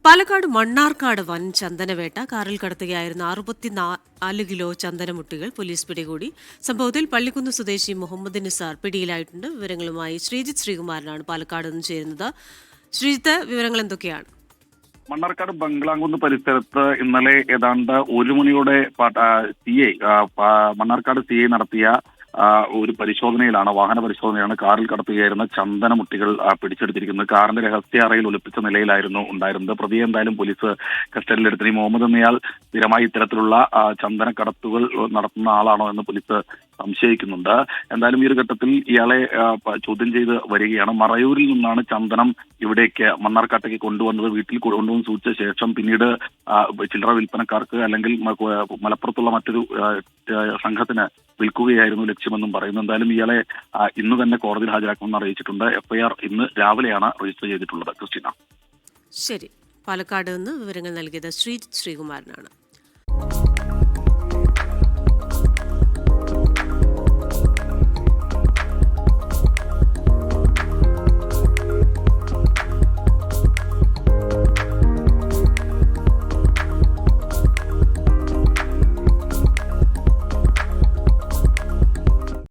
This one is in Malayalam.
പാലക്കാട് മണ്ണാർക്കാട് വൻ ചന്ദനവേട്ട. കാറിൽ കടത്തുകയായിരുന്ന 64 കിലോ ചന്ദനമുട്ടികൾ പോലീസ് പിടികൂടി. സംഭവത്തിൽ പള്ളിക്കുന്ന് സ്വദേശി മുഹമ്മദ് നിസാർ പിടിയിലായിട്ടുണ്ട്. വിവരങ്ങളുമായി ശ്രീജിത്ത് ശ്രീകുമാരനാണ് പാലക്കാട് നിന്ന് ചേരുന്നത്. ശ്രീജിത്ത്, വിവരങ്ങൾ എന്തൊക്കെയാണ്? മണ്ണാർക്കാട് ബംഗ്ലാംകുന്ന് പരിസരത്ത് ഇന്നലെ ഏതാണ്ട് 1 മണിയോടെ മണ്ണാർക്കാട് CI നടത്തിയ ഒരു പരിശോധനയിലാണ്, വാഹന പരിശോധനയാണ് കാറിൽ കടത്തുകയായിരുന്ന ചന്ദനമുട്ടികൾ പിടിച്ചെടുത്തിരിക്കുന്നത്. കാറിന്റെ രഹസ്യ അറയിൽ ഒളിപ്പിച്ച നിലയിലായിരുന്നു ഉണ്ടായിരുന്നത്. പ്രതിയെ എന്തായാലും പോലീസ് കസ്റ്റഡിയിലെടുത്തു. ഈ മുഹമ്മദ് എന്നയാൾ സ്ഥിരമായി ഇത്തരത്തിലുള്ള ചന്ദന കടത്തുകൾ നടത്തുന്ന ആളാണോ എന്ന് പോലീസ് സംശയിക്കുന്നുണ്ട്. എന്തായാലും ഈ ഒരു ഘട്ടത്തിൽ ഇയാളെ ചോദ്യം ചെയ്ത് വരികയാണ്. മറയൂരിൽ നിന്നാണ് ചന്ദനം ഇവിടേക്ക് മണ്ണാർക്കാട്ടേക്ക് കൊണ്ടുവന്നത്. വീട്ടിൽ കൊണ്ടുവന്ന് സൂക്ഷിച്ച ശേഷം പിന്നീട് ചില്ലറ വിൽപ്പനക്കാർക്ക് അല്ലെങ്കിൽ മലപ്പുറത്തുള്ള മറ്റൊരു സംഘത്തിന് വിൽക്കുകയായിരുന്നു ലക്ഷ്യമെന്നും പറയുന്നു. എന്തായാലും ഇയാളെ ഇന്ന് തന്നെ കോടതിയിൽ ഹാജരാക്കുമെന്ന് അറിയിച്ചിട്ടുണ്ട്. FIR ഇന്ന് രാവിലെയാണ് രജിസ്റ്റർ ചെയ്തിട്ടുള്ളത്. ക്രിസ്റ്റീന. ശരി, പാലക്കാട് നിന്ന് വിവരങ്ങൾ നൽകിയത് ശ്രീകുമാരനാണ്.